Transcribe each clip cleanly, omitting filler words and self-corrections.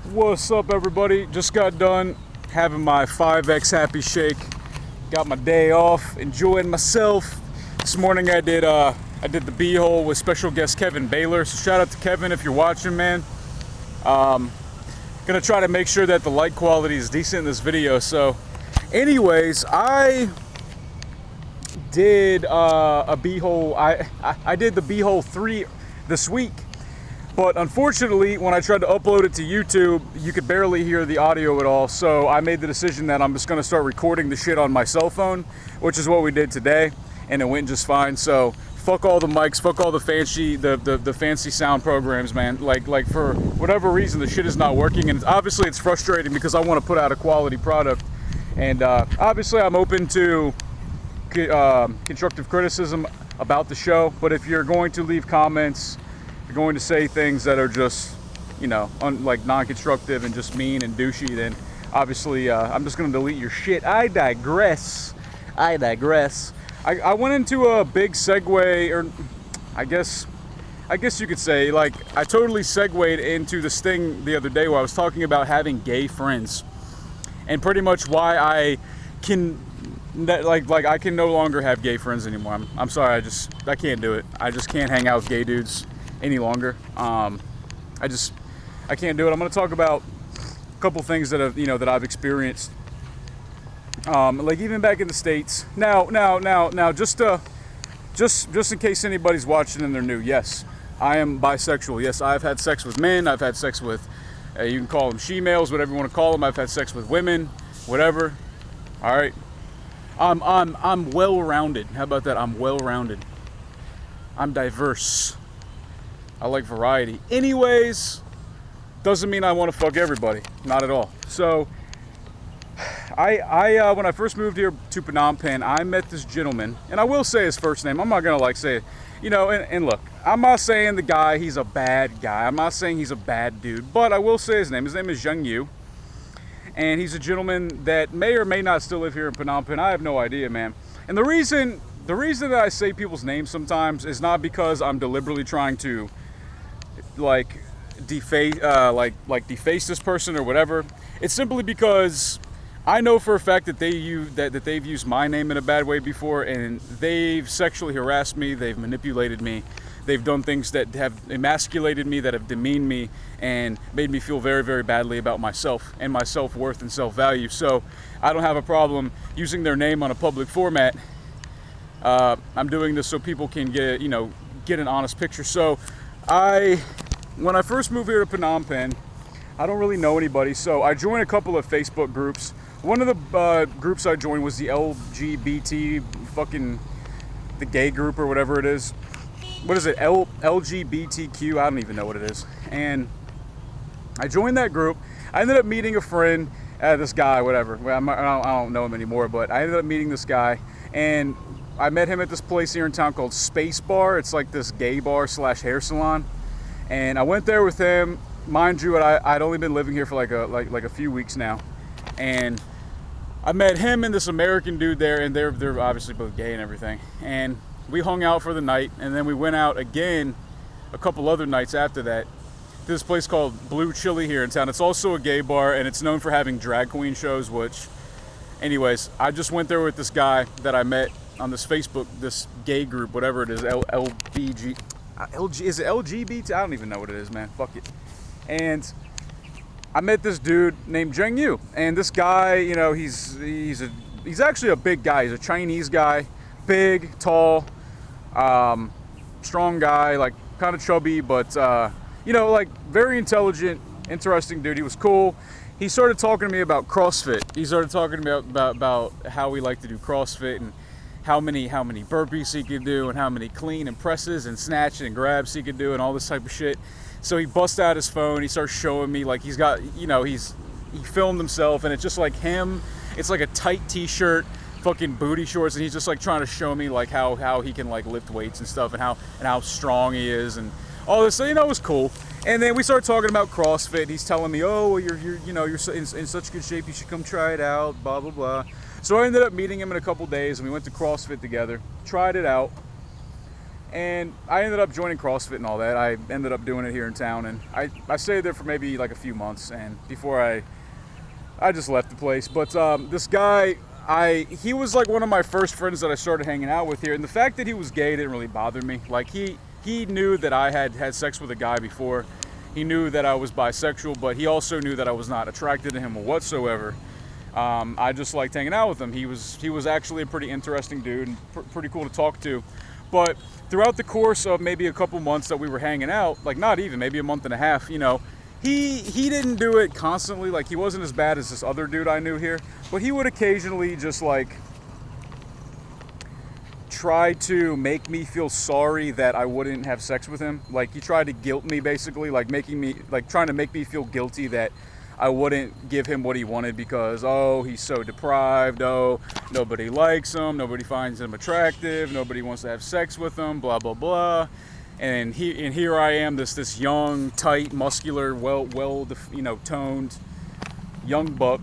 What's up, everybody? Just got done having my 5X happy shake. Got my day off, enjoying myself. This morning I did the B-hole with special guest Kevin Baylor. So shout out to Kevin if you're watching, man. Gonna try to make sure that the light quality is decent in this video. So, anyways, I did a B-hole. I did the B-hole 3 this week. But unfortunately, when I tried to upload it to YouTube, you could barely hear the audio at all. So I made the decision that I'm just going to start recording the shit on my cell phone, which is what we did today, and it went just fine. So fuck all the mics, fuck all the fancy sound programs, man. Like for whatever reason, the shit is not working, and obviously it's frustrating because I want to put out a quality product. And obviously, I'm open to constructive criticism about the show. But if you're going to leave comments, you're going to say things that are just, you know, like non-constructive and just mean and douchey, then obviously I'm just going to delete your shit. I digress. I went into a big segue, or I guess you could say, like, I totally segued into this thing the other day where I was talking about having gay friends, and pretty much why I can, I can no longer have gay friends anymore. I'm sorry, I can't do it. I just can't hang out with gay dudes any longer. I can't do it. I'm going to talk about a couple things that I've experienced. Like even back in the States. Now, just in case anybody's watching and they're new, yes, I am bisexual. Yes, I've had sex with men. I've had sex with, you can call them she-males, whatever you want to call them. I've had sex with women, whatever. All right. I'm well-rounded. How about that? I'm well-rounded. I'm diverse. I like variety. Anyways, doesn't mean I want to fuck everybody. Not at all. So, I when I first moved here to Phnom Penh, I met this gentleman, and I will say his first name. I'm not gonna say it, and look, I'm not saying the guy, he's a bad guy. I'm not saying he's a bad dude, but I will say his name. His name is Jin Yu, and he's a gentleman that may or may not still live here in Phnom Penh. I have no idea, man. And the reason that I say people's names sometimes is not because I'm deliberately trying to deface this person or whatever. It's simply because I know for a fact that they've used my name in a bad way before, and they've sexually harassed me, they've manipulated me, they've done things that have emasculated me, that have demeaned me, and made me feel very, very badly about myself and my self-worth and self-value. So I don't have a problem using their name on a public format. I'm doing this so people can get an honest picture. So when I first moved here to Phnom Penh, I don't really know anybody, so I joined a couple of Facebook groups. One of the groups I joined was the LGBT, the gay group or whatever it is. What is it? LGBTQ? I don't even know what it is. And I joined that group. I ended up meeting a friend, this guy, whatever. I don't know him anymore, but I ended up meeting this guy, and I met him at this place here in town called Space Bar. It's like this gay bar / hair salon. And I went there with him. Mind you, I'd only been living here for like a few weeks now. And I met him and this American dude there, and they're obviously both gay and everything. And we hung out for the night, and then we went out again a couple other nights after that to this place called Blue Chili here in town. It's also a gay bar, and it's known for having drag queen shows, which, anyways, I just went there with this guy that I met on this Facebook, this gay group, whatever it is, is it LGBT? I don't even know what it is, man. Fuck it. And I met this dude named Jin Yu, and this guy, he's actually a big guy. He's a Chinese guy, big, tall, strong guy, like kind of chubby, but very intelligent, interesting dude. He was cool. He started talking to me about CrossFit. He started talking to me about how we like to do CrossFit, and how many burpees he could do, and how many clean and presses and snatch and grabs he could do, and all this type of shit. So he busts out his phone, he starts showing me, like, he's got, he filmed himself, and it's just like him, it's like a tight t-shirt, fucking booty shorts, and he's just like trying to show me like how he can like lift weights and stuff, and how strong he is, and all this. So, it was cool. And then we started talking about CrossFit. He's telling me, oh, well, you're in such good shape, you should come try it out, blah blah blah. So I ended up meeting him in a couple days, and we went to CrossFit together, tried it out, And I ended up joining CrossFit and all that. I ended up doing it here in town, and I stayed there for maybe like a few months, and before I just left the place. But this guy, he was like one of my first friends that I started hanging out with here, and the fact that he was gay didn't really bother me. Like he knew that I had sex with a guy before. He knew that I was bisexual, but he also knew that I was not attracted to him whatsoever. I just liked hanging out with him. He was actually a pretty interesting dude and pretty cool to talk to. But throughout the course of maybe a couple months that we were hanging out, like not even, maybe a month and a half, you know, he didn't do it constantly. Like he wasn't as bad as this other dude I knew here, but he would occasionally just like try to make me feel sorry that I wouldn't have sex with him. Like he tried to guilt me basically, like trying to make me feel guilty that I wouldn't give him what he wanted because, oh, he's so deprived, oh, nobody likes him, nobody finds him attractive, nobody wants to have sex with him, blah, blah, blah. And here I am, this young, tight, muscular, well, toned young buck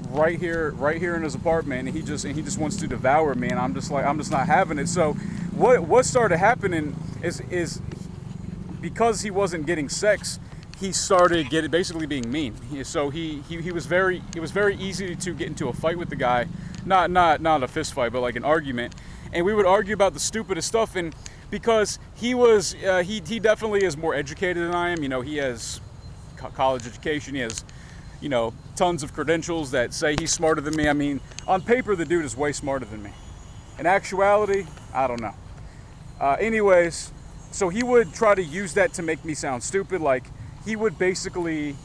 right here in his apartment, and he just wants to devour me, and I'm just not having it. So what started happening is because he wasn't getting sex, he started basically being mean. So it was very easy to get into a fight with the guy, not a fist fight, but like an argument. And we would argue about the stupidest stuff. And because he definitely is more educated than I am. You know, he has college education. He has, you know, tons of credentials that say he's smarter than me. I mean, on paper, the dude is way smarter than me. In actuality, I don't know. Anyways, so he would try to use that to make me sound stupid. Like, he would basically,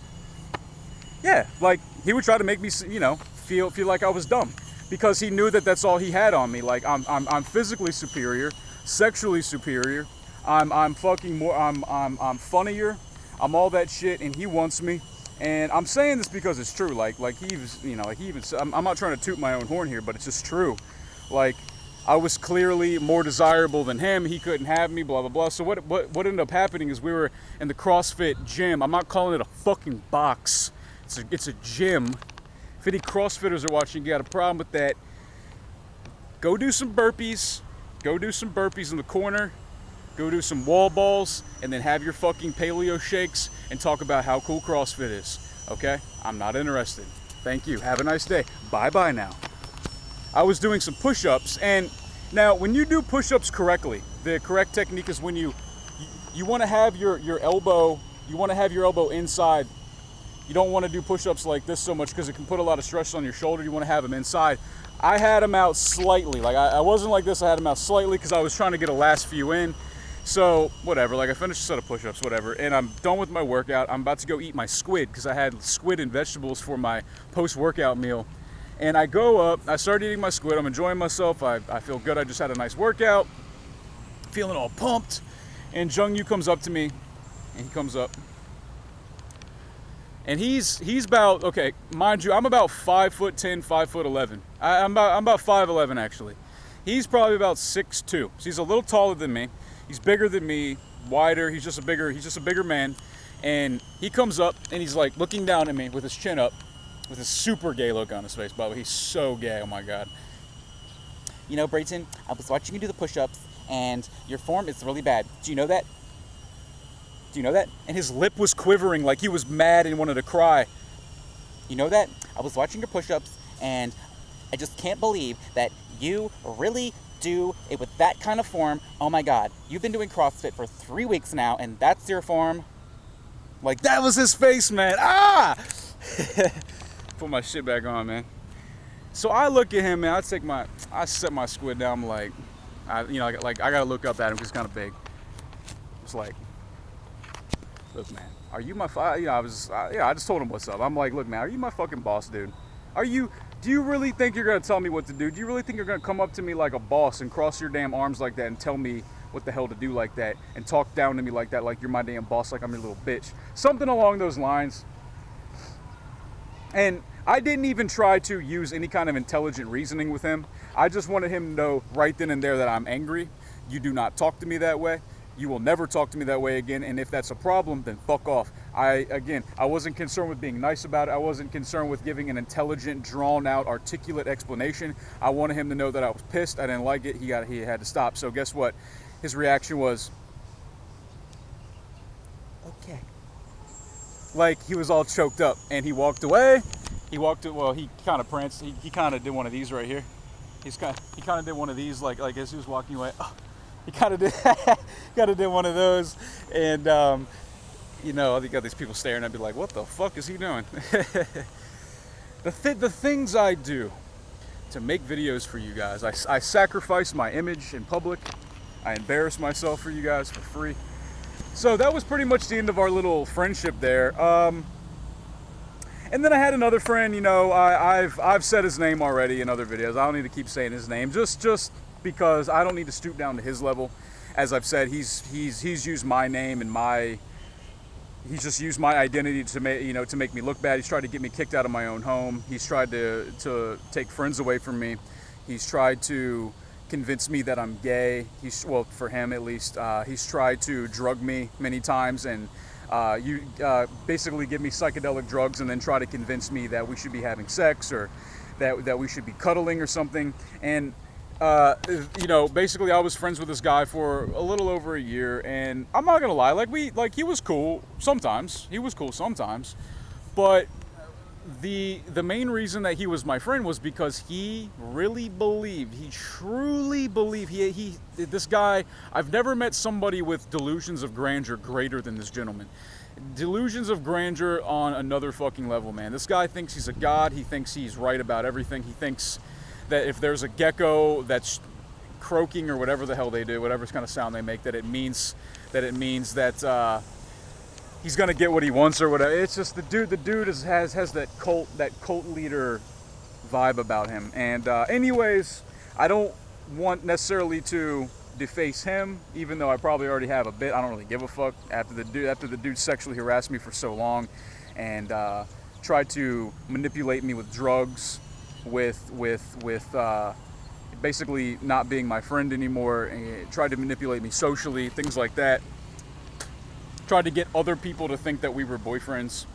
like he would try to make me, you know, feel like I was dumb, because he knew that that's all he had on me. Like I'm physically superior, sexually superior. I'm fucking more. I'm funnier. I'm all that shit, and he wants me. And I'm saying this because it's true. Like he was, you know, like he even. I'm not trying to toot my own horn here, but it's just true. Like, I was clearly more desirable than him. He couldn't have me, blah, blah, blah. So what ended up happening is we were in the CrossFit gym. I'm not calling it a fucking box. It's a gym. If any CrossFitters are watching, you got a problem with that, go do some burpees. Go do some burpees in the corner. Go do some wall balls, and then have your fucking paleo shakes and talk about how cool CrossFit is. Okay? I'm not interested. Thank you. Have a nice day. Bye-bye now. I was doing some push-ups, and now when you do push-ups correctly, the correct technique is when you want to have your elbow, inside. You don't want to do push-ups like this so much because it can put a lot of stress on your shoulder. You want to have them inside. I had them out slightly. Like I wasn't like this. I had them out slightly because I was trying to get a last few in. So whatever. Like I finished a set of push-ups, whatever, and I'm done with my workout. I'm about to go eat my squid because I had squid and vegetables for my post-workout meal. And I go up, I start eating my squid, I'm enjoying myself, I feel good, I just had a nice workout, feeling all pumped, and Jin Yu comes up to me, and he comes up, and he's about, okay, mind you, I'm about 5'10", 5'11", I'm about 5'11" actually. He's probably about 6'2", so he's a little taller than me, he's bigger than me, wider, he's just a bigger man, and he comes up, and he's like looking down at me with his chin up, with a super gay look on his face, by the way. He's so gay, oh my god. You know, Brayton, I was watching you do the push-ups, and your form is really bad. Do you know that? Do you know that? And his lip was quivering like he was mad and wanted to cry. You know that? I was watching your push-ups, and I just can't believe that you really do it with that kind of form. Oh my god. You've been doing CrossFit for 3 weeks now, and that's your form? Like, that was his face, man. Ah! Put my shit back on, man. So I look at him, man. I set my squid down. I'm like, I gotta look up at him because he's kind of big. It's like, look, man, are you my? You know, I just told him what's up. I'm like, look, man, are you my fucking boss, dude? Do you really think you're gonna tell me what to do? Do you really think you're gonna come up to me like a boss and cross your damn arms like that and tell me what the hell to do like that and talk down to me like that, like you're my damn boss, like I'm your little bitch? Something along those lines. And I didn't even try to use any kind of intelligent reasoning with him. I just wanted him to know right then and there that I'm angry. You do not talk to me that way. You will never talk to me that way again. And if that's a problem, then fuck off. I wasn't concerned with being nice about it. I wasn't concerned with giving an intelligent, drawn out, articulate explanation. I wanted him to know that I was pissed. I didn't like it. He had to stop. So guess what? his reaction was, okay. Like, he was all choked up, and he walked away. He kind of pranced. He kind of did one of these right here. He kind of did one of these, like as he was walking away. Oh, he kind of did one of those, and you know, you got these people staring. I'd be like, what the fuck is he doing? The things I do to make videos for you guys. I sacrifice my image in public. I embarrass myself for you guys for free. So that was pretty much the end of our little friendship there. And then I had another friend, you know, I've said his name already in other videos. I don't need to keep saying his name, just because I don't need to stoop down to his level. As I've said, he's used my name and he's just used my identity to make me look bad. He's tried to get me kicked out of my own home. He's tried to take friends away from me. He's tried to convince me that I'm gay. Well, for him at least. He's tried to drug me many times and basically give me psychedelic drugs and then try to convince me that we should be having sex or that we should be cuddling or something. And you know, basically I was friends with this guy for a little over a year, and I'm not gonna lie, he was cool sometimes. But the main reason that he was my friend was because he truly believed, this guy, I've never met somebody with delusions of grandeur greater than this gentleman. Delusions of grandeur on another fucking level, man. This guy thinks he's a god. He thinks he's right about everything. He thinks that if there's a gecko that's croaking or whatever the hell they do, whatever kind of sound they make, that it means that he's gonna get what he wants or whatever. It's just the dude has that cult leader vibe about him. And anyways, I don't want necessarily to deface him, even though I probably already have a bit. I don't really give a fuck after the dude sexually harassed me for so long and tried to manipulate me with drugs, with basically not being my friend anymore, and tried to manipulate me socially, things like that. Tried to get other people to think that we were boyfriends.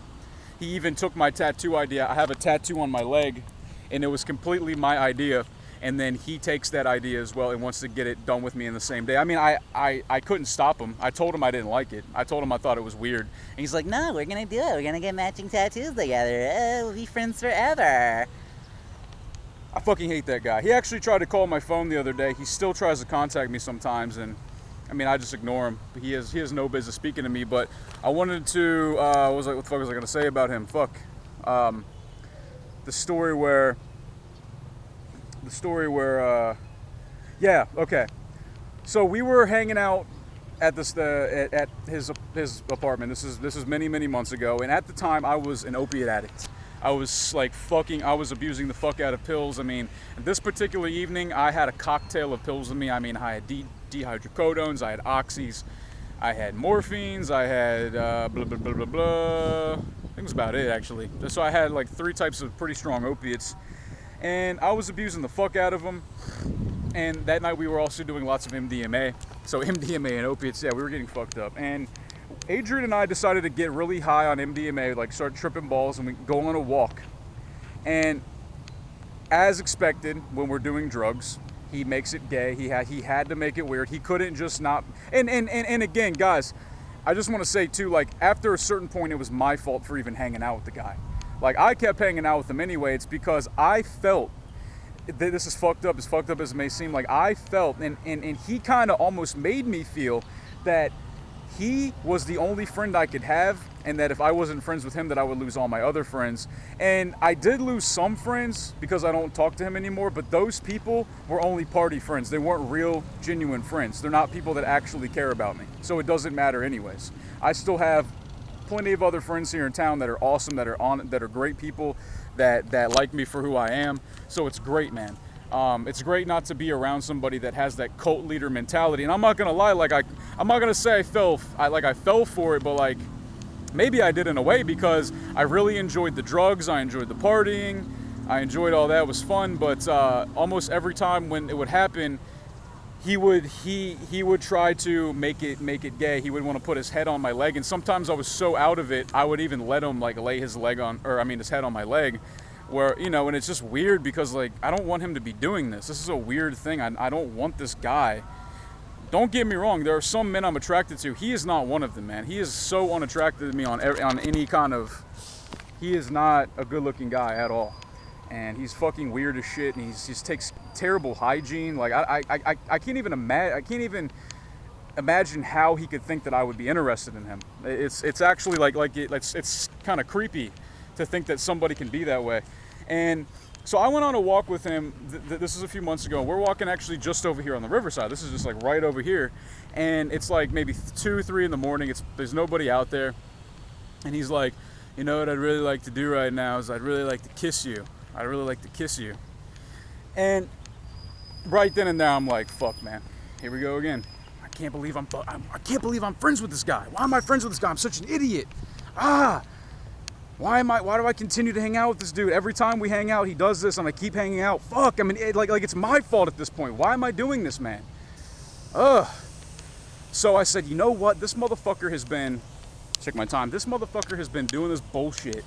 He even took my tattoo idea. I have a tattoo on my leg, and it was completely my idea. And then he takes that idea as well and wants to get it done with me in the same day. I mean, I couldn't stop him. I told him I didn't like it. I told him I thought it was weird. And he's like, no, we're going to do it. We're going to get matching tattoos together. We'll be friends forever. I fucking hate that guy. He actually tried to call my phone the other day. He still tries to contact me sometimes, and I mean, I just ignore him. He has no business speaking to me, but I wanted to, what the fuck was I going to say about him? The story where, yeah, okay. So we were hanging out at at his apartment. This is many months ago, and at the time I was an opiate addict. I was abusing the fuck out of pills. I mean, this particular evening, I had a cocktail of pills with me. I mean, I had dihydrocodones, I had oxys, I had morphines, I had blah, blah, blah, blah, blah. I think that's about it, actually. So I had like 3 types of pretty strong opiates, and I was abusing the fuck out of them. And that night we were also doing lots of MDMA. So MDMA and opiates, yeah, we were getting fucked up. And Adrian and I decided to get really high on MDMA, like start tripping balls, and we go on a walk. And as expected, when we're doing drugs, he makes it gay. He had to make it weird. He couldn't just not. And again, guys, I just want to say too, like, after a certain point, it was my fault for even hanging out with the guy. Like, I kept hanging out with him anyway. It's because I felt, this is fucked up as it may seem, like I felt, and he kind of almost made me feel that he was the only friend I could have, and that if I wasn't friends with him, that I would lose all my other friends. And I did lose some friends because I don't talk to him anymore, but those people were only party friends. They weren't real, genuine friends. They're not people that actually care about me. So it doesn't matter anyways. I still have plenty of other friends here in town that are awesome, that are great people, that like me for who I am. So it's great, man. It's great not to be around somebody that has that cult leader mentality. And I'm not gonna lie, like I'm not gonna say I fell for it, but like maybe I did in a way, because I really enjoyed the drugs, I enjoyed the partying, I enjoyed all that. It was fun. But almost every time when it would happen, he would try to make it gay. He would want to put his head on my leg, and sometimes I was so out of it, I would even let him like lay his head on my leg. Where, you know, and it's just weird because, like, I don't want him to be doing this. This is a weird thing. I don't want this guy don't get me wrong, there are some men I'm attracted to. He is not one of them, man. He is so unattractive to me on any kind of... He is not a good-looking guy at all. And he's fucking weird as shit, and he just takes terrible hygiene. Like, I can't even imagine how he could think that I would be interested in him. It's actually it's kind of creepy to think that somebody can be that way. And so I went on a walk with him. This is a few months ago. We're walking actually just over here on the riverside. This is just like right over here, and it's like maybe 2, 3 in the morning. There's nobody out there, and he's like, you know what I'd really like to do right now is I'd really like to kiss you. I'd really like to kiss you. And right then and there, I'm like, fuck, man. Here we go again. I can't believe I'm friends with this guy. Why am I friends with this guy? I'm such an idiot. Why do I continue to hang out with this dude? Every time we hang out, he does this, and I keep hanging out. Fuck, I mean, like it's my fault at this point. Why am I doing this, man? So I said, you know what? This motherfucker has been, check my time, this motherfucker has been doing this bullshit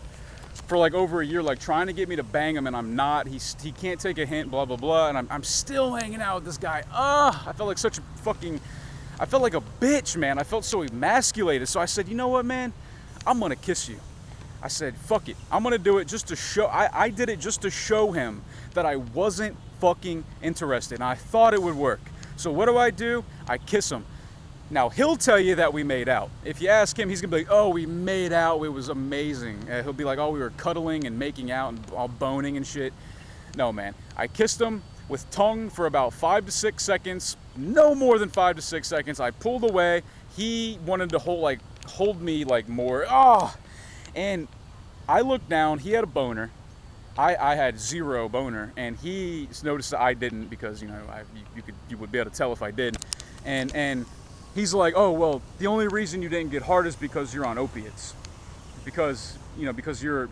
for like over a year, like trying to get me to bang him, and I'm not. He can't take a hint, blah, blah, blah, and I'm still hanging out with this guy. I felt like such a fucking, I felt like a bitch, man. I felt so emasculated. So I said, you know what, man? I'm gonna kiss you. I said, fuck it. I'm gonna do it just to show, I did it just to show him that I wasn't fucking interested, and I thought it would work. So what do? I kiss him. Now, he'll tell you that we made out. If you ask him, he's gonna be like, oh, we made out, it was amazing. He'll be like, oh, we were cuddling and making out and all boning and shit. No, man. I kissed him with tongue for about 5 to 6 seconds, no more than 5 to 6 seconds. I pulled away. He wanted to hold me like more. And I looked down, he had a boner. I had zero boner, and he noticed that I didn't, because, you know, you would be able to tell if I did. And he's like, oh, well, the only reason you didn't get hard is because you're on opiates. Because you're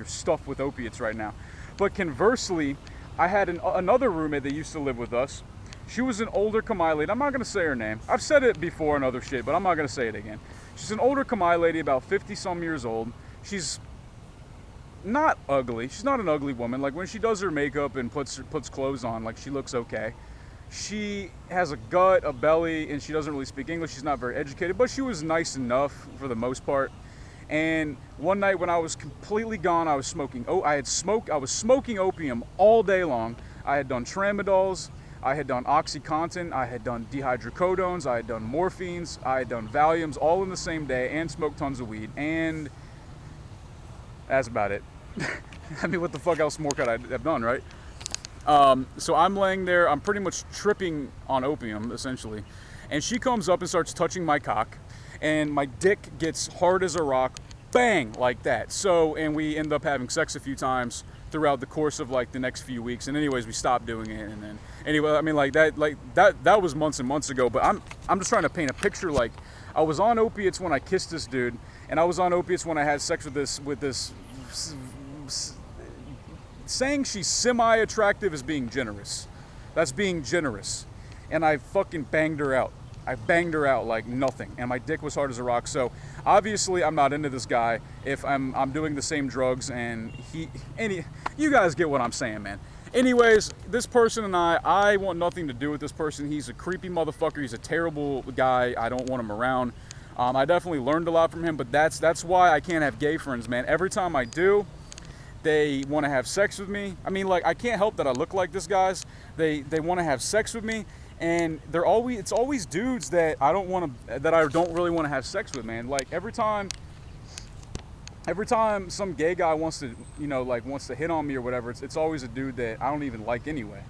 stuffed with opiates right now. But conversely, I had another roommate that used to live with us. She was an older Khmer lady. I'm not going to say her name. I've said it before and other shit, but I'm not going to say it again. She's an older Khmer lady, about 50-some years old. She's not ugly. She's not an ugly woman. Like, when she does her makeup and puts clothes on, like, she looks okay. She has a gut, a belly, and she doesn't really speak English. She's not very educated, but she was nice enough for the most part. And one night when I was completely gone, I was smoking. I was smoking opium all day long. I had done tramadols. I had done OxyContin, I had done dihydrocodones, I had done morphines, I had done Valiums, all in the same day, and smoked tons of weed, and that's about it. I mean, what the fuck else more could I have done, right? So I'm laying there, I'm pretty much tripping on opium, essentially, and she comes up and starts touching my cock, and my dick gets hard as a rock, bang, like that. So, and we end up having sex a few times throughout the course of like the next few weeks, and anyways, we stopped doing it. And then anyway, I mean, that was months and months ago, but I'm just trying to paint a picture. Like, I was on opiates when I kissed this dude, and I was on opiates when I had sex with this saying she's semi-attractive is being generous. That's being generous. And I fucking banged her out. I banged her out like nothing, and my dick was hard as a rock. So obviously I'm not into this guy if I'm doing the same drugs, and you guys get what I'm saying, man. Anyways, this person and I want nothing to do with this person. He's a creepy motherfucker. He's a terrible guy. I don't want him around. I definitely learned a lot from him, but that's why I can't have gay friends, man. Every time I do, they want to have sex with me. I mean, like, I can't help that I look like this, guys. They want to have sex with me. And it's always dudes that I don't really want to have sex with, man. Like, every time some gay guy wants to hit on me or whatever, it's always a dude that I don't even like anyway.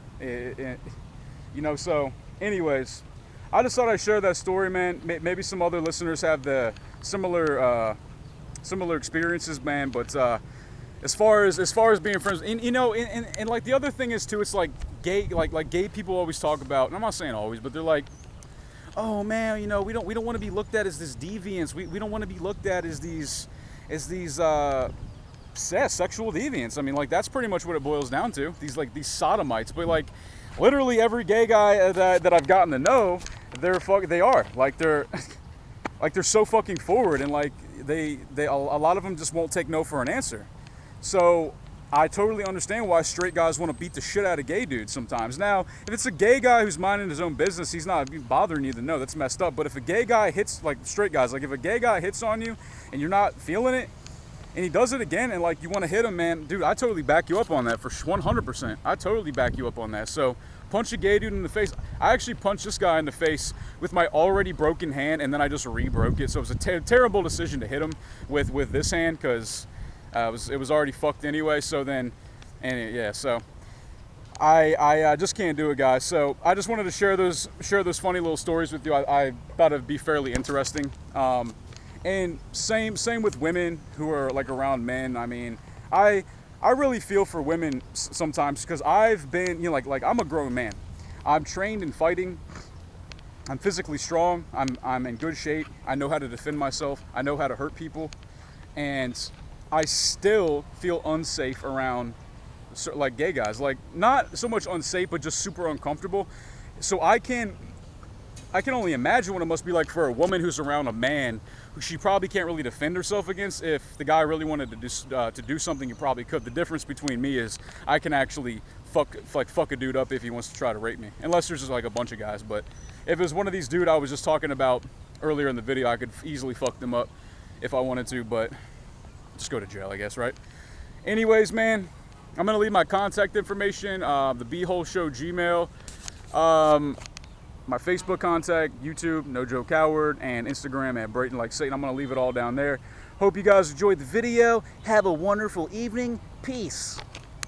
So anyways, I just thought I'd share that story, man. Maybe some other listeners have the similar experiences, man. But as far as being friends, and like the other thing is too, it's like gay, like gay people always talk about, and I'm not saying always, but they're like, oh man, we don't want to be looked at as this deviants. We don't want to be looked at as these sexual deviants. I mean, like, that's pretty much what it boils down to. These sodomites. But like, literally every gay guy that I've gotten to know, they are like they're so fucking forward, and like they a lot of them just won't take no for an answer. So I totally understand why straight guys want to beat the shit out of gay dudes sometimes. Now, if it's a gay guy who's minding his own business, he's not bothering you to know. That's messed up. But if a gay guy hits, like straight guys, like if a gay guy hits on you and you're not feeling it, and he does it again, and like you want to hit him, man, dude, I totally back you up on that for 100%. I totally back you up on that. So punch a gay dude in the face. I actually punched this guy in the face with my already broken hand, and then I just re-broke it. So it was a terrible decision to hit him with this hand, because it was already fucked anyway. So then, so I just can't do it, guys. So I just wanted to share those funny little stories with you. I thought it'd be fairly interesting. And same with women who are like around men. I mean, I really feel for women sometimes, because I've been, like I'm a grown man. I'm trained in fighting. I'm physically strong. I'm in good shape. I know how to defend myself. I know how to hurt people, and I still feel unsafe around like gay guys. Like not so much unsafe, but just super uncomfortable. So I can only imagine what it must be like for a woman who's around a man who she probably can't really defend herself against. If the guy really wanted to do something, he probably could. The difference between me is I can actually fuck a dude up if he wants to try to rape me, unless there's just like a bunch of guys. But if it was one of these dude I was just talking about earlier in the video, I could easily fuck them up if I wanted to, but just go to jail, I guess, right? Anyways, man, I'm gonna leave my contact information, the thebholeshow Gmail, my Facebook contact, YouTube, No Joe Coward, and Instagram at Brayton Like Satan. I'm gonna leave it all down there. Hope you guys enjoyed the video. Have a wonderful evening. Peace.